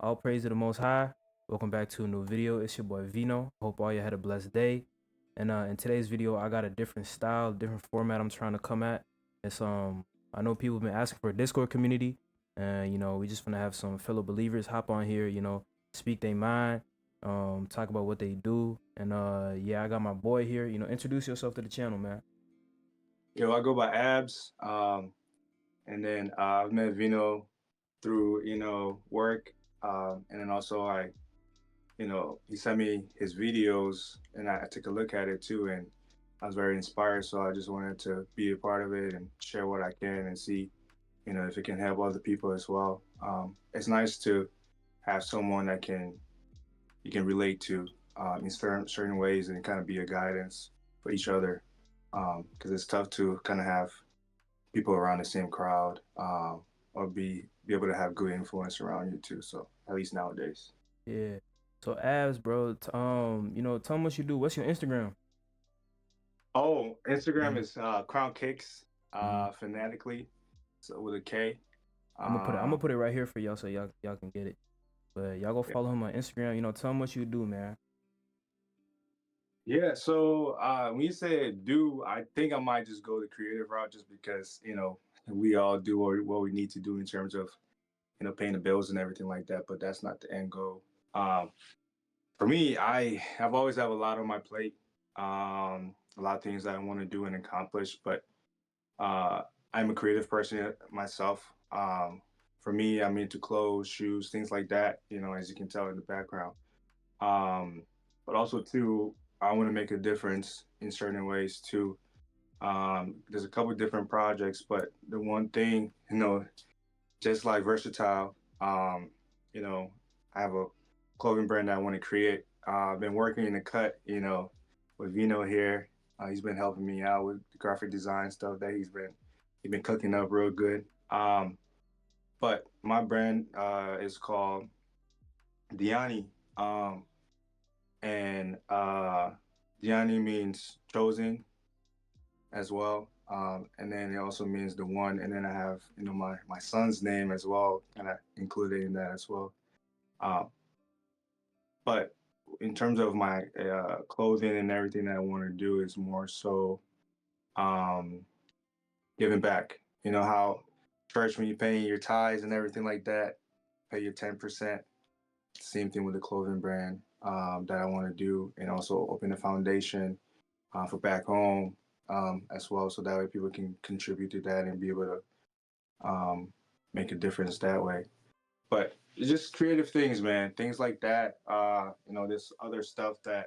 All praise to the Most High. Welcome back to a new video. It's your boy Vino. Hope all you had a blessed day. And in today's video, I got a different style, different format I'm trying to come at. It's I know people have been asking for a Discord community, and we just gonna have some fellow believers hop on here, speak their mind, talk about what they do, and yeah, I got my boy here. Introduce yourself to the channel, man. I go by Abs, and then I've met Vino through work, and then also he sent me his videos, and I took a look at it too, and I was very inspired. So I just wanted to be a part of it and share what I can and see, if it can help other people as well. It's nice to have someone that you can relate to in certain ways and kind of be a guidance for each other, because it's tough to kind of have people around the same crowd, or be able to have good influence around you too. So at least nowadays. Yeah. So Abs, bro, tell them what you do. What's your Instagram? Oh, Instagram Mm-hmm. is Crown Kicks, Mm-hmm. phonetically, so with a K. I'm gonna put it right here for y'all so y'all can get it. But y'all go Yeah. follow him on Instagram. Tell him what you do, man. Yeah. So when you say do, I think I might just go the creative route, just because we all do what we need to do in terms of paying the bills and everything like that. But that's not the end goal. Um, For me, I've always have a lot on my plate, a lot of things that I want to do and accomplish. But uh, I'm a creative person myself. For me, I'm into clothes, shoes, things like that. As you can tell in the background. Um, but also too, I want to make a difference in certain ways too. There's a couple different projects, but the one thing, just like versatile. You know, I have a clothing brand that I want to create. I've been working in the cut, with Vino here. He's been helping me out with the graphic design stuff that he's been cooking up real good. But my brand is called Diani, and Diani means chosen as well. And then it also means the one. And then I have my son's name as well, kind of included in that as well. Um, but in terms of my clothing and everything that I want to do is more so um, giving back. You know how church, when you're paying your tithes and everything like that, pay your 10%. Same thing with the clothing brand that I want to do, and also open a foundation for back home as well, so that way people can contribute to that and be able to make a difference that way. But it's just creative things, man. Things like that. There's other stuff that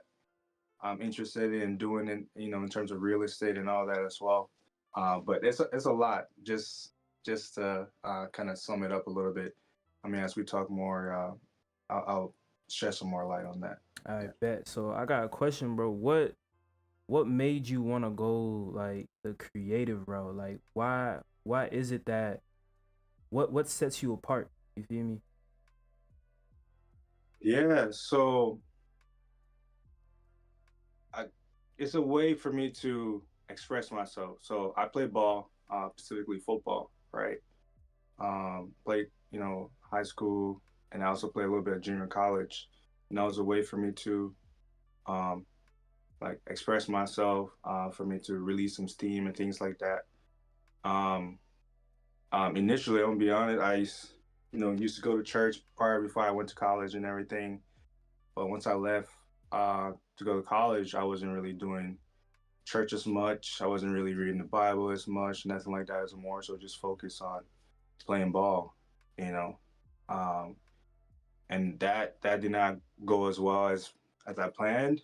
I'm interested in doing, in terms of real estate and all that as well. But it's a lot. Just to kind of sum it up a little bit. I mean, as we talk more, I'll shed some more light on that. I Yeah. bet. So I got a question, bro. What made you want to go like the creative route? Like why is it that what sets you apart? You feel me? Yeah. So I, it's a way for me to express myself. So I play ball, specifically football, right? Played, high school, and I also played a little bit of junior college. And that was a way for me to, um, like, express myself, for me to release some steam and things like that. Um, Initially, I'm gonna be honest, used to go to church prior before I went to college and everything. But once I left to go to college, I wasn't really doing church as much. I wasn't really reading the Bible as much, nothing like that. As more so just focus on playing ball, you know. Um, and that did not go as well as I planned.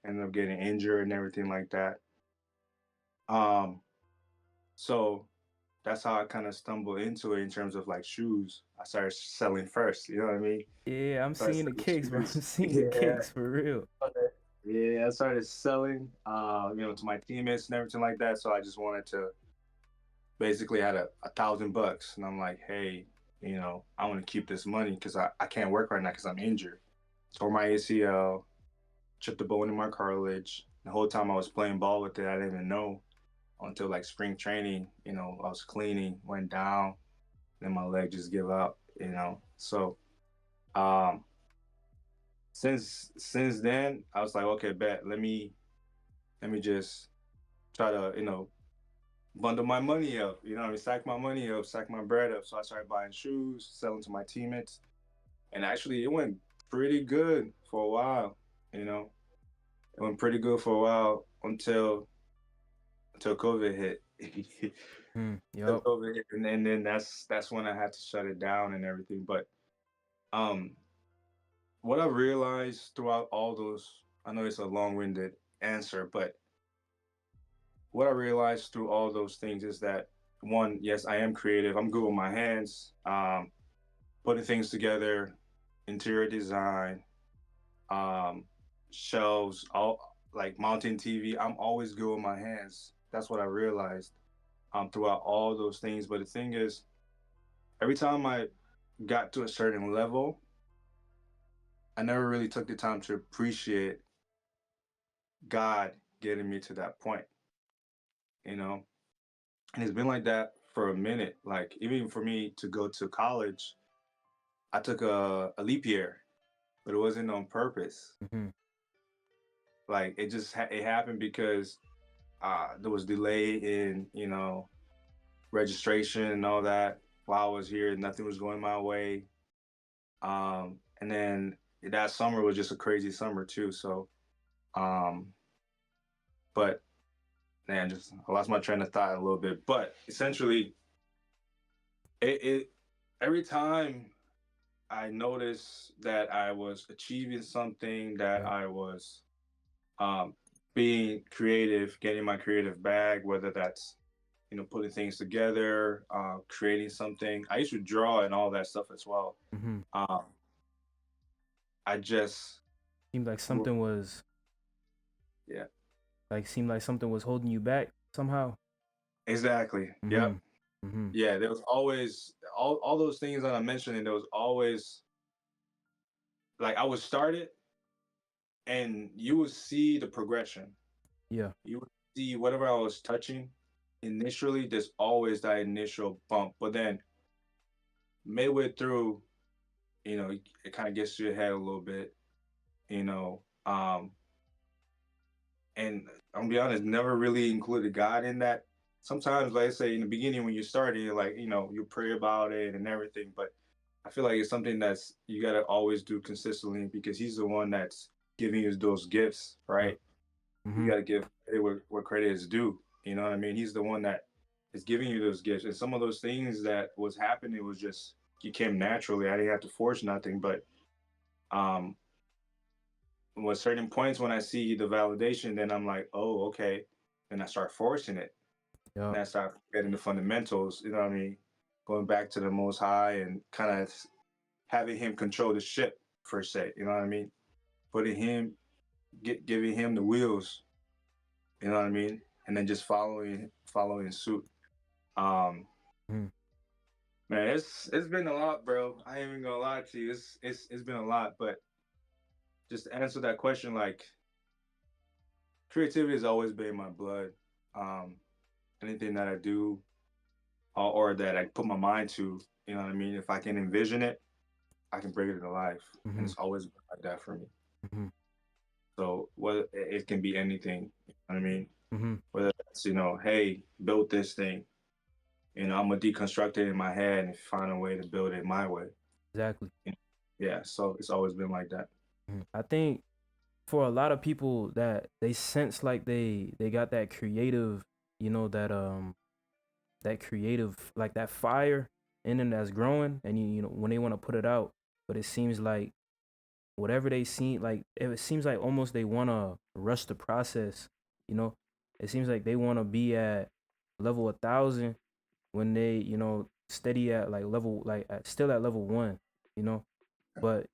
Ended up getting injured and everything like that. Um, so that's how I kind of stumbled into it in terms of like shoes. I started selling first. You know what I mean? Yeah, I'm Started seeing the selling kicks, bro. I'm shoes. seeing the Yeah. kicks for real. Yeah, I started selling, to my teammates and everything like that. So I just wanted to basically had $1,000, and I'm like, hey, I want to keep this money because I can't work right now because I'm injured. Tore my ACL, chipped a bone in my cartilage. The whole time I was playing ball with it, I didn't even know until like spring training. I was cleaning, went down, then my leg just give up. So Um, since then, I was like, okay, bet. Let me just try to bundle my money up. You know, what I mean, stack my money up, stack my bread up. So I started buying shoes, selling to my teammates, and actually, it went pretty good for a while. You know, it went pretty good for a while until COVID hit. Until Yup. COVID hit, and then that's when I had to shut it down and everything. But um, what I realized throughout all those, I know it's a long-winded answer, but what I realized through all those things is that one, yes, I am creative. I'm good with my hands, putting things together, interior design, um, shelves, all like mounting TV. I'm always good with my hands. That's what I realized throughout all those things. But the thing is, every time I got to a certain level, I never really took the time to appreciate God getting me to that point, you know? And it's been like that for a minute. Like, even for me to go to college, I took a leap year, but it wasn't on purpose. Mhm. Like, it happened because there was delay in, registration and all that. While I was here, nothing was going my way. And then that summer was just a crazy summer too. So, um, but man, just I lost my train of thought a little bit. But essentially, it every time I noticed that I was achieving something, that Yup. I was um, being creative, getting my creative bag, whether that's putting things together, creating something. I used to draw and all that stuff as well. Mhm. Um, I just Seemed like something was yeah, seemed like something was holding you back somehow. exactly. Yep. Mhm. Mhm. Yeah, there was always all those things that I mentioned, and there was always like I would start it, and you would see the progression. Yeah. You would see whatever I was touching initially. There's always that initial bump, but then midway through, it kind of gets to your head a little bit, you know. And I'm gonna be honest, never really included God in that. Sometimes, like I say, in the beginning when you're starting, you're like, you pray about it and everything, but I feel like it's something that's you gotta always do consistently because He's the one that's giving you those gifts, Yup. right? You Mhm. gotta give credit where credit is due. You know what I mean? He's the one that is giving you those gifts, and some of those things that was happening was just you came naturally. I didn't have to force nothing, but um, with certain points when I see the validation, then I'm like, oh, okay. Then I start forcing it. And Yup. I start getting the fundamentals, you know what I mean? Going back to the most high and kind of having him control the ship per se, you know what I mean? Putting him, giving him the wheels, you know what I mean? And then just following suit. Um, Mhm. man, it's been a lot, bro. I ain't even gonna lie to you. It's been a lot, but just to answer that question, like creativity has always been in my blood. Um, Anything that I do or that I put my mind to, you know what I mean? If I can envision it, I can bring it to life. And Mhm. it's always been like that for me. Mhm. So whether it can be anything, you know what I mean? Mhm. Whether that's, hey, build this thing, I'm gonna deconstruct it in my head and find a way to build it my way. Exactly. You know? Yeah, so it's always been like that. I think for a lot of people that they sense like they got that creative, that creative like that fire in them that's growing, and when they want to put it out, but it seems like whatever they see, like it seems like almost they want to rush the process. You know, it seems like they want to be at level 1,000 when they steady at like level still at level 1. You know, but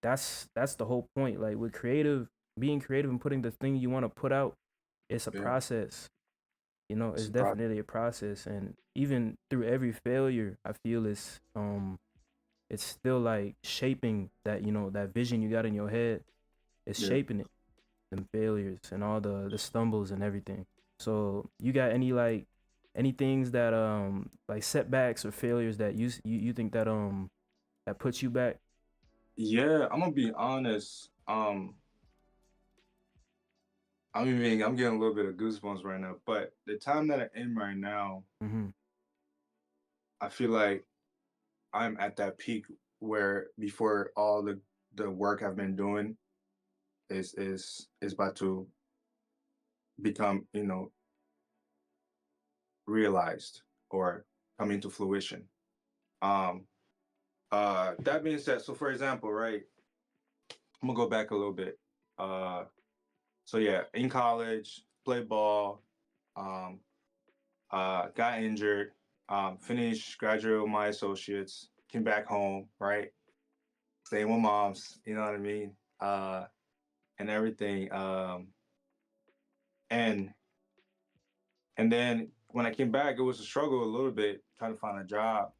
that's the whole point. Like with being creative and putting the thing you want to put out, it's a Yeah, process. it's It's a process. definitely a process, and even through every failure, I feel it's still like shaping that that vision you got in your head. It's Yeah. shaping it, them failures and all the stumbles and everything. So you got any things that like setbacks or failures that you think that that puts you back? Yeah, I'm gonna be honest. I'm getting a little bit of goosebumps right now. But the time that I'm in right now, Mm-hmm. I feel like I'm at that peak where before all the work I've been doing is about to become, realized or come into fruition. Um, that being said, so for example, right, I'm gonna go back a little bit. Uh, so yeah, in college, played ball, um, got injured, finished, graduated with my associates, came back home, right, staying with moms, you know what I mean, and everything. And and then when I came back, it was a struggle a little bit trying to find a job.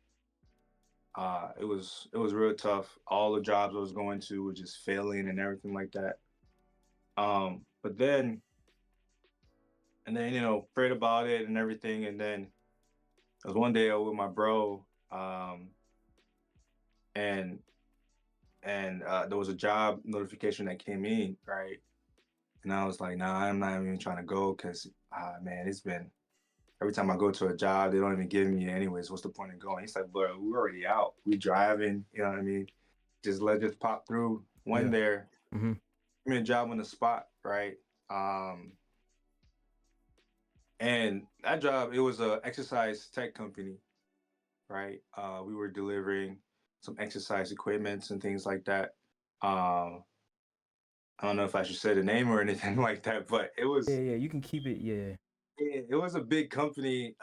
It was real tough. All the jobs I was going to were just failing and everything like that. But then and then prayed about it and everything, and then there was one day I was with my bro, and there was a job notification that came in, right? And I was like, nah, I'm not even trying to go because man, it's been every time I go to a job, they don't even give me it anyways. What's the point of going? He's like, bro, we're already out. We driving, you know what I mean? Just let this pop through. Went Yeah. there, Mm-hmm. give me a job on the spot, right? Um, and that job, it was a exercise tech company, right? We were delivering some exercise equipments and things like that. Um, I don't know if I should say the name or anything like that, but it Yeah, was yeah. You can keep it. Yeah. it was a big company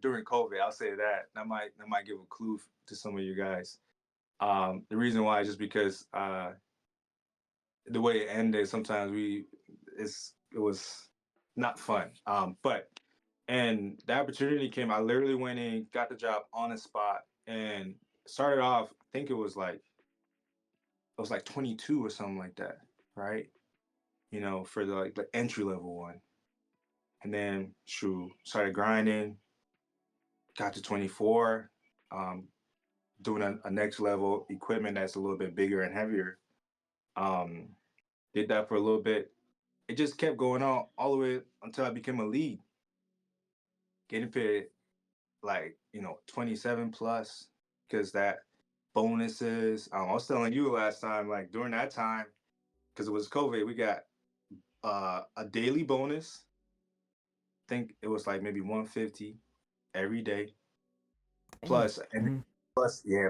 during COVID. I'll say that. That might give a clue to some of you guys. The reason why is just because the way it ended, sometimes it was not fun. But and the opportunity came. I literally went in, got the job on the spot, and started off. I think it was like 22 or something like that, right? For the entry level one, and then started grinding, got to 24, um, doing a next level equipment that's a little bit bigger and heavier. Um, did that for a little bit. It just kept going on all the way until I became a lead, getting paid like 27 plus because that bonuses. I was telling you last time, like during that time, because it was COVID, we got a daily bonus. I think it was like maybe 150 every day, Dang. plus and Mm-hmm.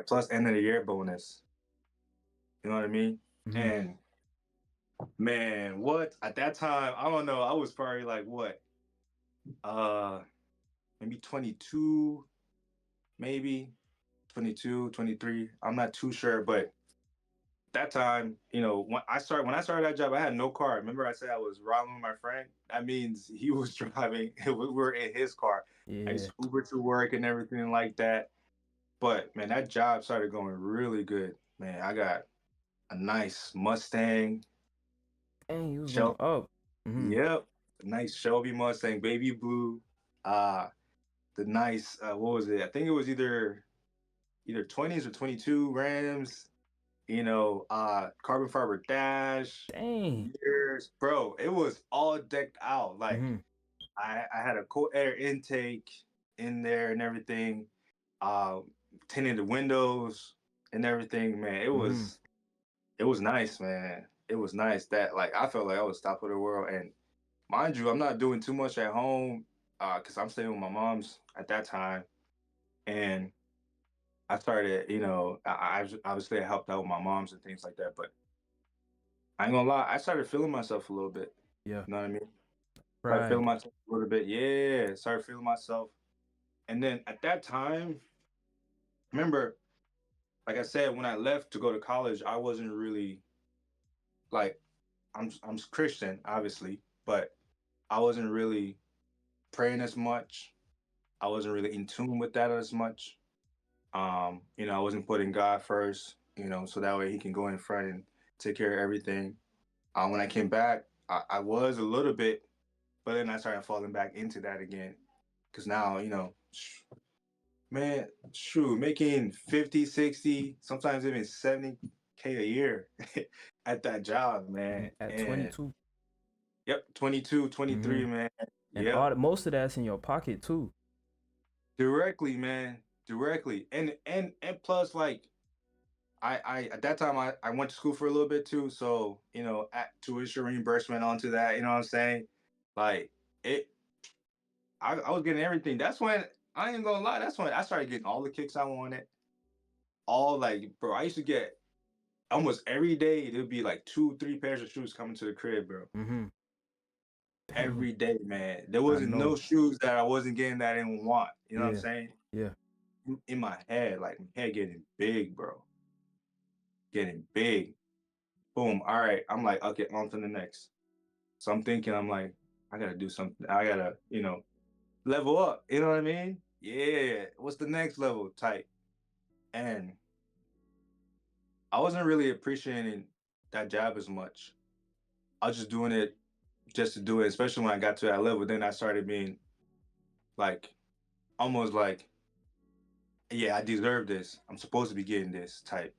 plus end of the year bonus. You know what I mean? Mm-hmm. And man, what at that time, I don't know. I was probably like what, uh, maybe 22, maybe 22, 23. I'm not too sure, but that time, when I started that job, I had no car. Remember, I said I was riding with my friend. That means he was driving. We were in his car. I used Yeah. to Uber to work and everything like that. But man, that job started going really good. Man, I got a nice Mustang, Dang, you was going Shelby. up. Mm-hmm. Yep, a nice Shelby Mustang, baby blue. Uh, the nice what was it? I think it was either 20s or 22 Rams. Carbon fiber dash, Dang. mirrors, bro. It was all decked out. Like Mm-hmm. I had a cool air intake in there and everything. Uh, tinted the windows and everything. Man, it Mm-hmm. was it was nice, man. It was nice that like I felt like I was top of the world. And mind you, I'm not doing too much at home because I'm staying with my mom's at that time. And I started, obviously I helped out with my mom's and things like that. But I ain't gonna lie, I started feeling myself a little bit. Yeah. You know what I mean? Started feeling Pride. myself a little bit. Yeah, started feeling myself. And then at that time, remember, like I said, when I left to go to college, I wasn't really like I'm Christian, obviously, but I wasn't really praying as much. I wasn't really in tune with that as much. I wasn't putting God first, so that way he can go in front and take care of everything. When I came back, I was a little bit, but then I started falling back into that again. Cause now, man, shoot, making 50, 60, sometimes even 70K K a year at that job, man. At And 22. yep, 22, 23, Mm-hmm. man. And Yep. all most of that's in your pocket too. Directly, man. Directly. And plus like I at that time I went to school for a little bit too, so at tuition reimbursement onto that, you know what I'm saying? Like it I was getting everything. That's when I ain't gonna lie, that's when I started getting all the kicks I wanted. All like, bro, I used to get almost every day there'd be like two, three pairs of shoes coming to the crib, bro. Mm-hmm. Dang, Every day, man. There I wasn't no know. shoes that I wasn't getting that I didn't want. You know what I'm Yeah, saying? yeah. In my head, like my head getting big, bro. Getting big. Boom. All right. I'm like, okay, on to the next. So I'm thinking, I'm like, I gotta do something. I gotta, level up. You know what I mean? Yeah. What's the next level type? And I wasn't really appreciating that job as much. I was just doing it just to do it, especially when I got to that level. Then I started being like, almost like, yeah, I deserve this. I'm supposed to be getting this type.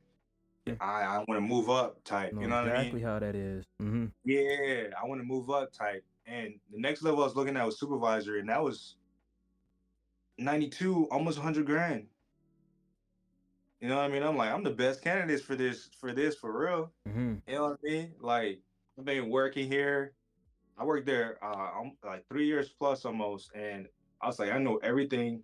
Yeah. I want to move up type. Know You know what I mean? exactly how that is. Mm-hmm. Yeah, I want to move up type. And the next level I was looking at was supervisor, and that was 92, almost 100 grand. You know what I mean? I'm like, I'm the best candidate for real. Mm-hmm. You know what I mean? Like, I've been working here. I worked there like 3 years plus almost, and I was like, I know everything.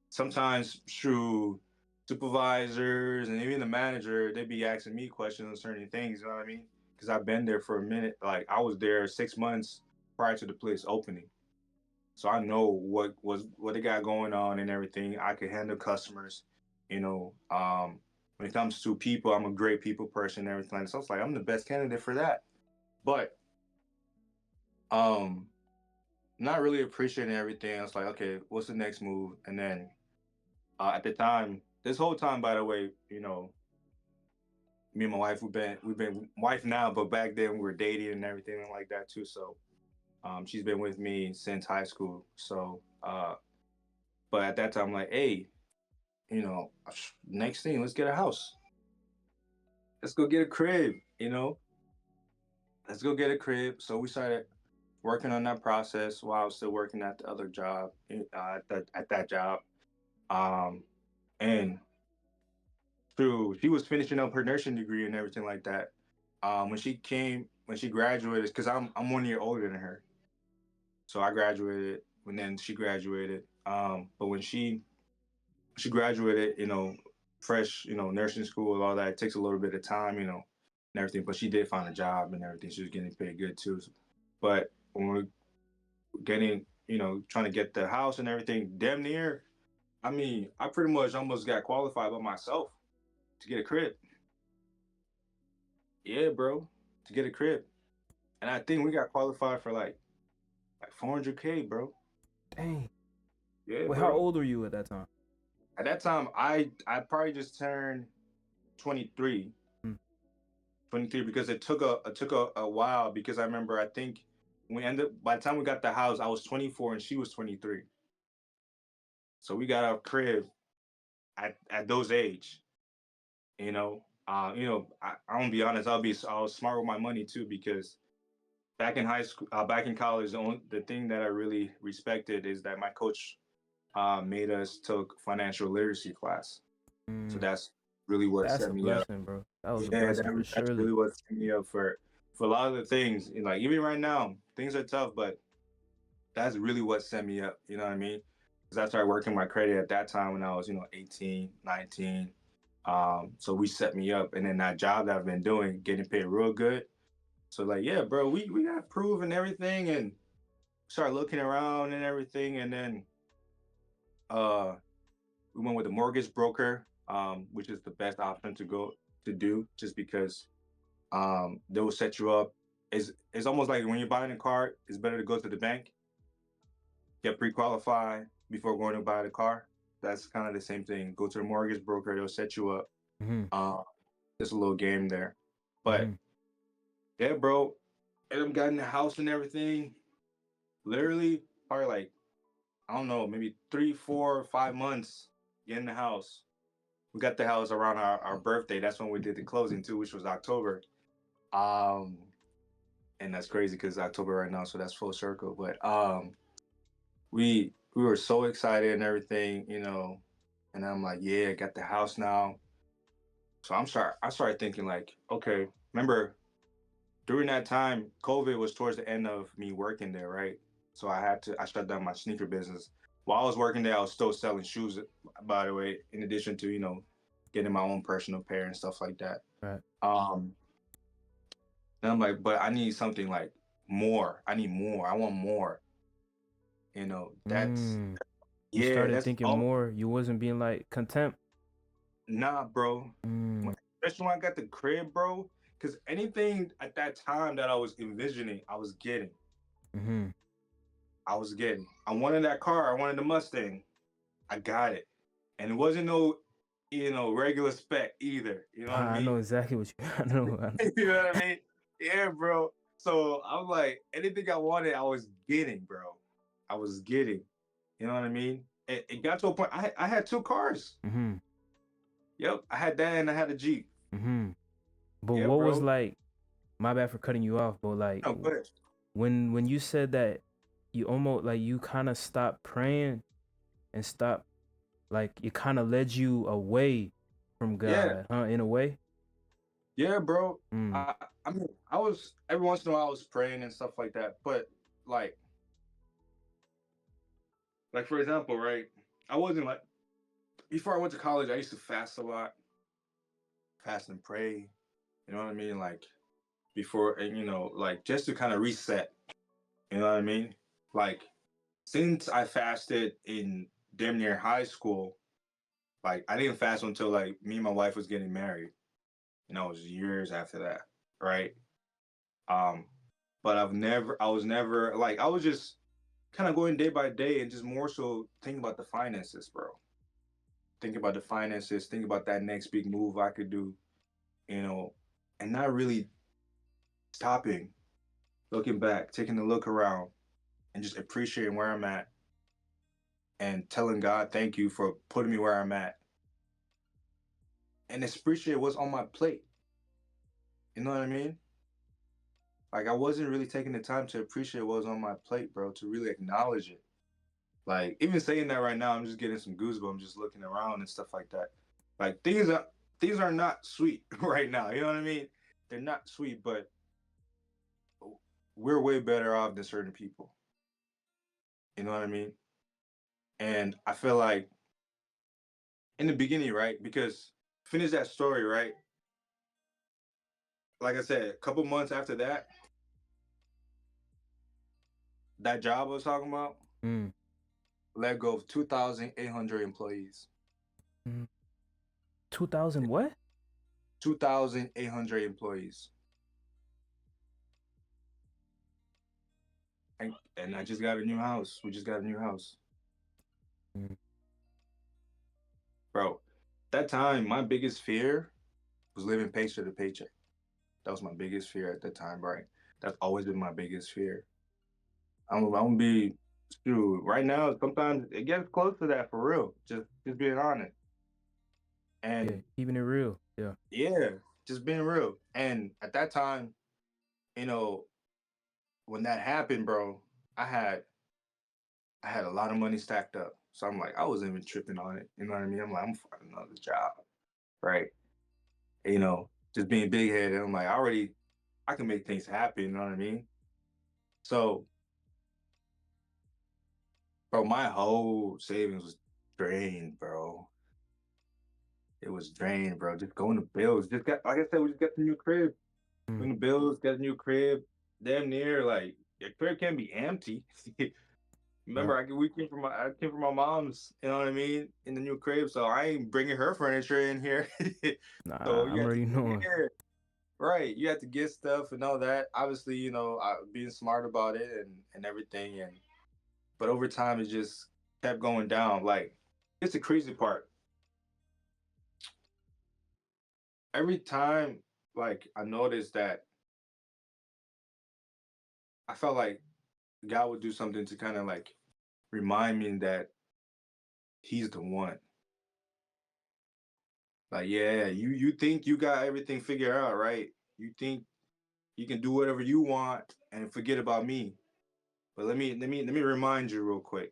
Sometimes through supervisors and even the manager, they'd be asking me questions on certain things. You know what I mean? Because I've been there for a minute. Like I was there 6 months prior to the place opening, so I know what they got going on and everything. I could handle customers. You know, when it comes to people, I'm a great people person and everything. So I was like, I'm the best candidate for that. But um, not really appreciating everything. I was like, okay, what's the next move? And then at the time, this whole time, by the way, me and my wife, we've been wife now, but back then we were dating and everything like that too. So she's been with me since high school. So but at that time, I'm like, hey, next thing, let's get a house. Let's go get a crib. Let's go get a crib. So we started working on that process while I was still working at the other job, at that job. Um, and through she was finishing up her nursing degree and everything like that. When she graduated, because I'm 1 year older than her, so I graduated and then she graduated. But when she graduated, fresh, nursing school and all that, it takes a little bit of time, and everything. But she did find a job and everything. She was getting paid good too. But when we're getting, trying to get the house and everything, damn near. I mean, I pretty much almost got qualified by myself to get a crib. Yeah, bro, to get a crib. And I think we got qualified for like 400K, bro. Dang. Yeah, Wait, how bro. old were you at that time? At that time, I probably just turned 23, Hmm. 23 because it took a while because I remember I think we ended by the time we got the house, I was 24 and she was 23. So we got our crib at those age, you know. I'm gonna be honest, I was smart with my money too because back in high school, back in college, the thing that I really respected is that my coach made us took financial literacy class. So Mm, that's really what that's set a me up. blessing, bro. That was a Yeah, blessing for that's surely. really what set me up for a lot of the things. Like even right now, things are tough, but that's really what set me up. You know what I mean? Because I started working my credit at that time when I was 18, 19. So we set me up, and then that job that I've been doing, getting paid real good. So like, yeah, bro, we got proof and everything, and start looking around and everything, and then uh we went with a mortgage broker, which is the best option to go to do, just because they will set you up. It's almost like when you're buying a car, it's better to go to the bank, get pre-qualified before going to buy the car. That's kind of the same thing. Go to the mortgage broker, they'll set you up. Mm-hmm. Uh, just a little game there, but Mm-hmm. yeah, bro, and I'm got in the house and everything. Literally, probably like I don't know, maybe 3, 4, 5 months get in the house. we got the house around our birthday. That's when we did the closing too, which was October. Um, and that's crazy because October right now, so that's full circle. But we were so excited and everything, and I'm like, yeah, I got the house now. So I started thinking like, okay, remember during that time, COVID was towards the end of me working there, right? So I shut down my sneaker business. While I was working there, I was still selling shoes, by the way, in addition to, getting my own personal pair and stuff like that. Right. Um, and I'm like, but I need something like more. I need more. I want more. That's, Mm. You yeah, started that's thinking all. more. You wasn't being like contempt. Nah, bro. Mm. Especially when I got the crib, bro. Because anything at that time that I was envisioning, I was getting. Mm-hmm. I was getting. I wanted that car. I wanted the Mustang. I got it. And it wasn't no, regular spec either. You know what I I know mean? exactly what you. I know. I know. You know what I mean? Yeah, bro. So I'm like, anything I wanted, I was getting, bro. I was getting. You know what I mean? It got to a point. I had two cars. Mm-hmm. Yep, I had that and I had a Jeep. Mm-hmm. But Yeah, what was bro. like? My bad for cutting you off. But like, No, go ahead. when you said that, you almost like you kind of stopped praying and stopped like it kind of led you away from Yeah, God, huh? In a way. yeah, bro. Mm. I mean, I was every once in a while I was praying and stuff like that, but like, for example, right? I wasn't like before I went to college. I used to fast a lot, fast and pray. You know what I mean? Like before, and like just to kind of reset. You know what I mean? Like since I fasted in damn near high school, like I didn't fast until like me and my wife was getting married. It was years after that, right? Um, but I was never like, I was just kind of going day by day and just more so thinking about the finances, bro. Thinking about the finances, thinking about that next big move I could do, you know, and not really stopping, looking back, taking a look around, and just appreciating where I'm at and telling God, thank you for putting me where I'm at and appreciate what's on my plate. You know what I mean? Like, I wasn't really taking the time to appreciate what was on my plate, bro, to really acknowledge it. Like even saying that right now, I'm just getting some goosebumps just looking around and stuff like that. Like things are not sweet right now. You know what I mean? They're not sweet, but we're way better off than certain people. You know what I mean? And I feel like in the beginning, right? Because finish that story, right? Like I said, a couple months after that, that job I was talking about, Mm. let go of 2,800 employees. Mm. 2000 what? 2,800 employees. And I just got a new house. We just got a new house. Mm. Bro, that time, my biggest fear was living paycheck to paycheck. That was my biggest fear at that time, right? That's always been my biggest fear. I'm gonna be true. Right now, sometimes it gets close to that for real. Just being honest. Yeah, And keeping it real. Yeah. yeah, just being real. And at that time, you know, when that happened, bro, I had I had a lot of money stacked up. So I'm like, I wasn't even tripping on it. You know what I mean? I'm like, I'm finding another job, right? Just being big headed. I'm like, I can make things happen. You know what I mean? So, bro, my whole savings was drained, bro. It was drained, bro. Just going to bills. Just got, like I said, we just got the new crib. Mm. Going to bills, got a new crib. Damn near, like, your crib can't be empty. Remember, Right. I came from my mom's. You know what I mean? In the new crib, so I ain't bringing her furniture in here. So Nah, you I'm have to, already knowing. yeah, right. You have to get stuff and all that. Obviously, being smart about it and everything. But over time, it just kept going down. Like, it's the crazy part. Every time, like, I noticed that I felt like God would do something to kind of like remind me that He's the one. Like, yeah, you think you got everything figured out, right? You think you can do whatever you want and forget about me. But let me remind you real quick,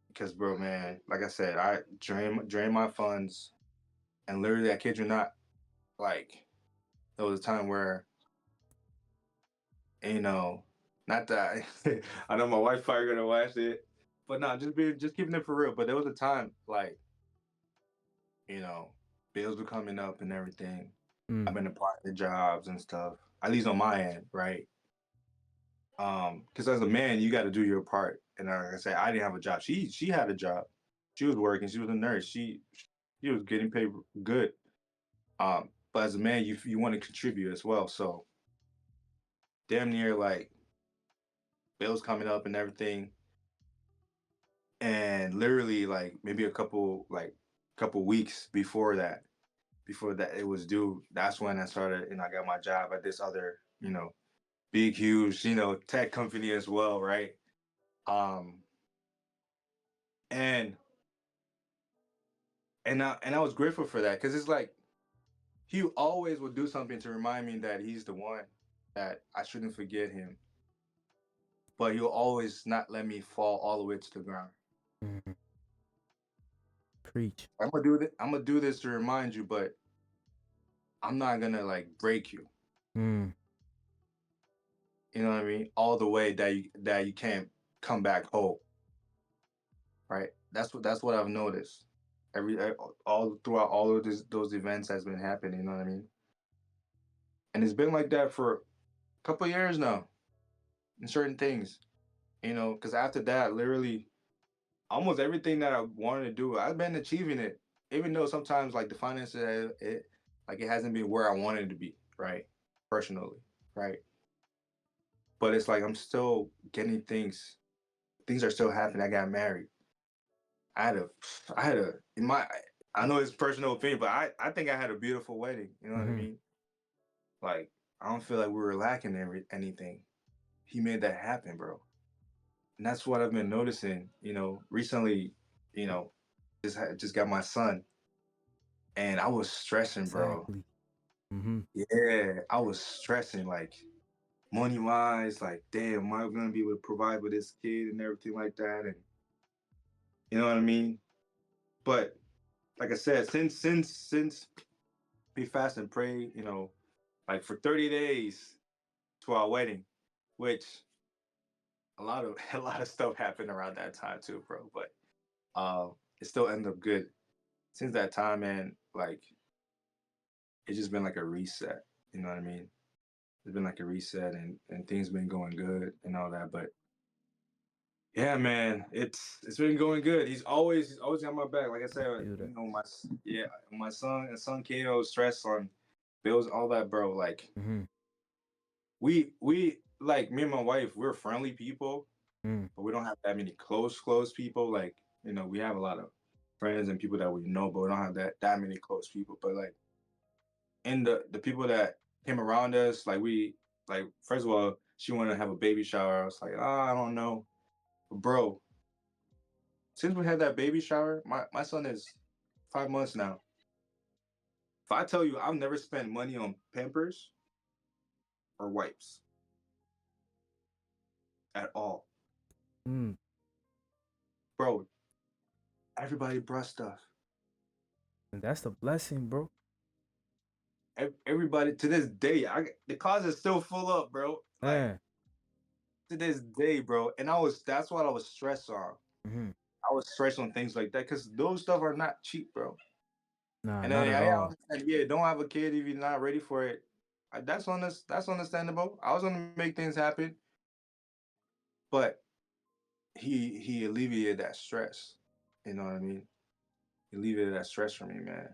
because bro, man, like I said, I drain my funds, and literally, I kid you not, like there was a time where you know, not that I know my wife's probably gonna watch it, but no, just keeping it for real. But there was a time like you know, bills were coming up and everything. I've Mm. been applying to jobs and stuff, at least on my end, right? Because as a man, you got to do your part. And like I said, I didn't have a job. She had a job. She was working. She was a nurse. She was getting paid good. But as a man, you want to contribute as well. So damn near like bills coming up and everything, and literally like maybe a couple weeks before that it was due. That's when I started and I got my job at this other big huge tech company as well, right? Um, and and I was grateful for that because it's like he always would do something to remind me that he's the one, that I shouldn't forget him. But he'll always not let me fall all the way to the ground. Mm. Preach. I'm gonna do this to remind you, but I'm not gonna like break you. Mm. You know what I mean? All the way that you can't come back whole, right? That's what I've noticed. All throughout all of those events has been happening. You know what I mean? And it's been like that for a couple of years now in certain things. Because after that, literally, almost everything that I wanted to do, I've been achieving it. Even though sometimes like the finances, it hasn't been where I wanted it to be, right? Personally, right? But it's like I'm still getting things. Things are still happening. I got married. I had a, I had a in my. I know it's personal opinion, but I think I had a beautiful wedding. You know what I Mm-hmm. mean? Like I don't feel like we were lacking anything. He made that happen, bro. And that's what I've been noticing. Recently, you know, just got my son, and I was stressing, bro. Exactly. Mm-hmm. Yeah, I was stressing, like money wise, like damn, am I gonna be able to provide for this kid and everything like that, and you know what I mean? But like I said, since we fast and pray, like for 30 days to our wedding, which a lot of a lot of stuff happened around that time too, bro. But it still ended up good. Since that time, man, like it's just been like a reset. You know what I mean? It's been like a reset, and things been going good and all that. But yeah, man, it's been going good. He's always got my back. Like I said, Feel that. my son Kato, stress on bills, all that, bro. Like Mm-hmm. we like me and my wife, we're friendly people, Mm. but we don't have that many close people. Like we have a lot of friends and people that we know, but we don't have that many close people. But like and the people that came around us, like first of all, she wanted to have a baby shower. I was like, I don't know, bro. Since we had that baby shower, my son is 5 months now. If I tell you, I've never spent money on Pampers or wipes at all, Mm. bro. Everybody brought stuff. And that's the blessing, bro. Everybody to this day, the closet's still full up, bro. Like Man. to this day, bro. And that's what I was stressed on. Mm-hmm. I was stressed on things like that because those stuff are not cheap, bro. Nah, And not then at I all. understand, yeah, don't have a kid if you're not ready for it. That's understandable. I was gonna make things happen, but he alleviated that stress. You know what I mean? He alleviated that stress for me, man.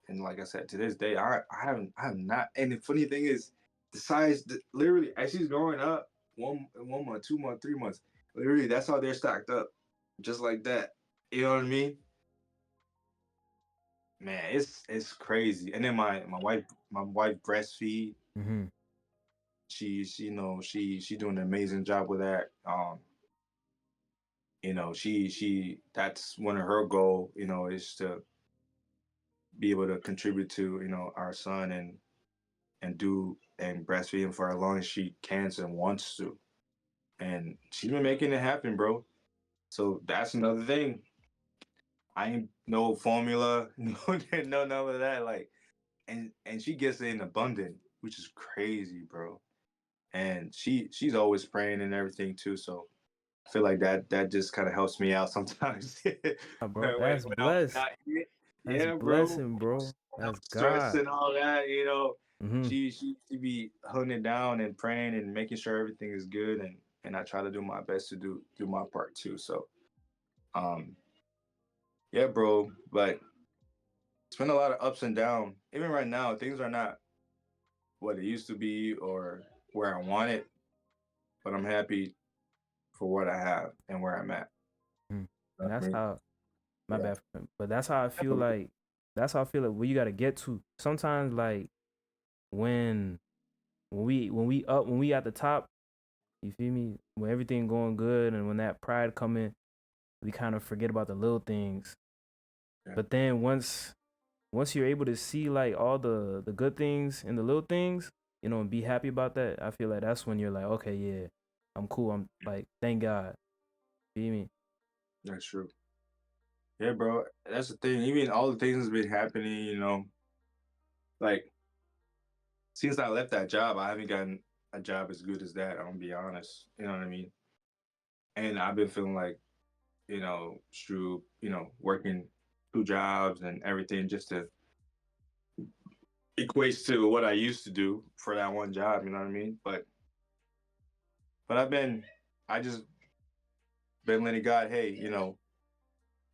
And like I said, to this day, I have not. And the funny thing is, literally as she's growing up, 1 month, 2 month, 3 months, literally that's how they're stacked up, just like that. You know what I mean? Man, it's crazy. And then my wife breastfeed. Mm-hmm. She doing an amazing job with that. She that's one of her goal, is to be able to contribute to, our son and do and breastfeed him for as long as she can and wants to. And she's been making it happen, bro. So that's another thing. I ain't no formula, no none of that. Like, and she gets it in abundant, which is crazy, bro. And she's always praying and everything too. So I feel like that just kind of helps me out sometimes Bro, when that's I'm blessed. not here. That's Yeah, bro. blessing, bro. No That's stress God. and all that. Mm-hmm. She be holding it down and praying and making sure everything is good, and I try to do my best to do my part too. So um yeah, bro. But it's been a lot of ups and downs. Even right now, things are not what it used to be or where I want it, but I'm happy for what I have and where I'm at. Mm. You know And what I that's mean? how my Yeah, bad, but that's how I feel definitely. like. That's how I feel like where you gotta get to. Sometimes like when when we at the top, you feel me? When everything going good and when that pride come in, we kind of forget about the little things. Yeah, But then once you're able to see like all the good things and the little things, and be happy about that, I feel like that's when you're like, okay, yeah, I'm cool. I'm like, thank God. Feel me? that's true. Yeah, bro. That's the thing. Even all the things that's been happening, like since I left that job, I haven't gotten a job as good as that. I'm gonna be honest. You know what I mean? And I've been feeling like, through, working two jobs and everything just to equates to what I used to do for that one job, you know what I mean? But I just been letting God, hey,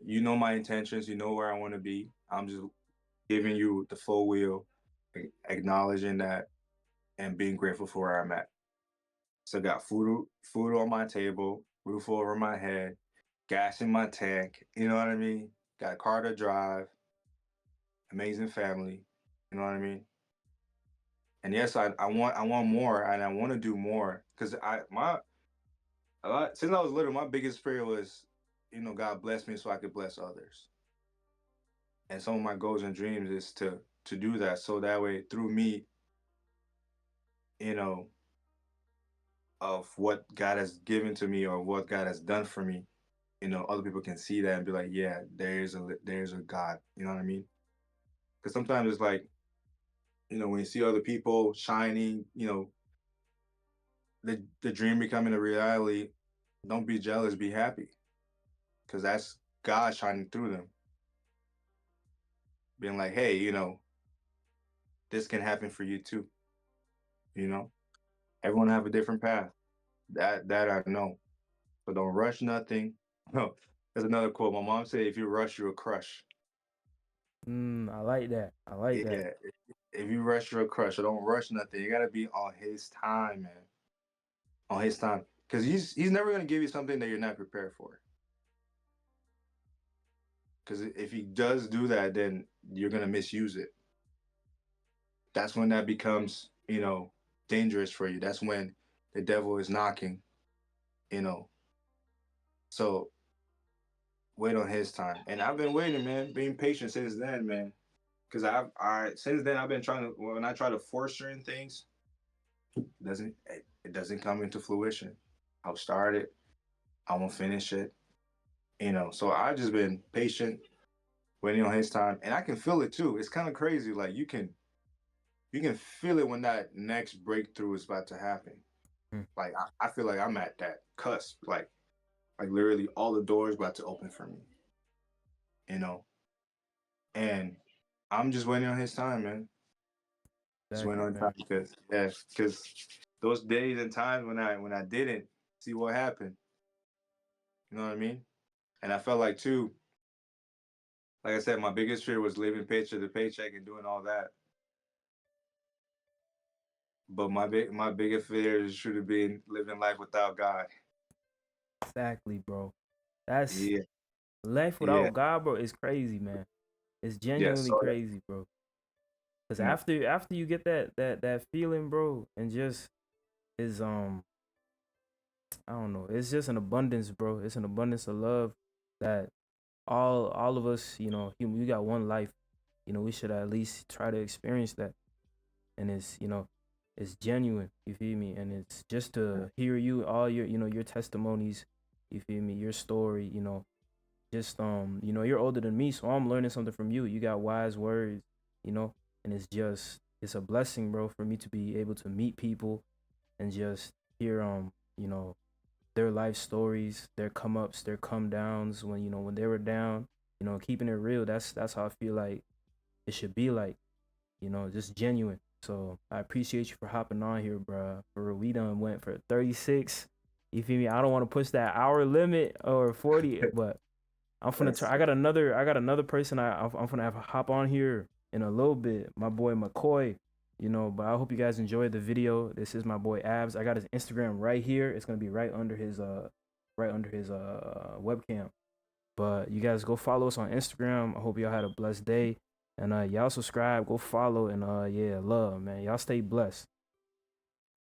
my intentions, you know where I want to be. I'm just giving you the full wheel, acknowledging that and being grateful for where I'm at. So got food on my table, roof over my head, gas in my tank, you know what I mean? Got a car to drive, amazing family, you know what I mean? And yes, I want more and I want to do more because I my a lot since I was little, my biggest prayer was, God bless me so I could bless others. And some of my goals and dreams is to do that so that way through me, you know, of what God has given to me or what God has done for me, other people can see that and be like, yeah, there's a God. You know what I mean? Because sometimes it's like, when you see other people shining, the dream becoming a reality, don't be jealous, be happy. Because that's God shining through them, being like, hey, this can happen for you too. You know, everyone have a different path. That I know. So don't rush nothing. No, there's another quote. My mom said, "If you rush, you'll crush." I like that. I like that. Yeah, if you rush, you'll crush. So don't rush nothing. You gotta be on His time, man. On His time, because He's never gonna give you something that you're not prepared for. Because if He does do that, then you're gonna misuse it. That's when that becomes, dangerous for you. That's when the devil is knocking. You know, so wait on His time. And I've been waiting, man, being patient since then, man. Because I since then I've been trying to when I try to force certain things, it doesn't come into fruition. I'll start it, I won't finish it, So I just been patient, waiting on His time, and I can feel it too. It's kind of crazy. Like you can feel it when that next breakthrough is about to happen. Mm. Like I feel like I'm at that cusp, like literally all the doors about to open for me, you know, and I'm just waiting on His time, man. Just went Exactly, on time man. because those days and times when I didn't see what happened, you know what I mean? And I felt like too, like I said, my biggest fear was living paycheck to paycheck and doing all that. But my biggest fear should have been living life without God. Exactly, bro. That's Yeah, life yeah, without God, bro, is crazy, man. It's yeah. genuinely So crazy, bro. Cause yeah, after you get that feeling, bro, and just is I don't know. It's just an abundance, bro. It's an abundance of love that all of us, we got one life. We should at least try to experience that. And it's genuine, you feel me? And it's just to hear you, all your, your testimonies, you feel me, your story, just you're older than me, so I'm learning something from you. You got wise words, you know, and it's a blessing, bro, for me to be able to meet people and just hear you know, their life stories, their come ups, their come downs when when they were down, keeping it real. That's how I feel like it should be like, just genuine. So I appreciate you for hopping on here, bro. For real, we done went for 36. You feel me? I don't want to push that hour limit or 40, but I'm finna try. Yes. I got another person. I'm finna have a hop on here in a little bit. My boy McCoy. But I hope you guys enjoyed the video. This is my boy Abs. I got his Instagram right here. It's gonna be right under his webcam. But you guys go follow us on Instagram. I hope y'all had a blessed day. And y'all subscribe, go follow, and yeah, love, man. Y'all stay blessed.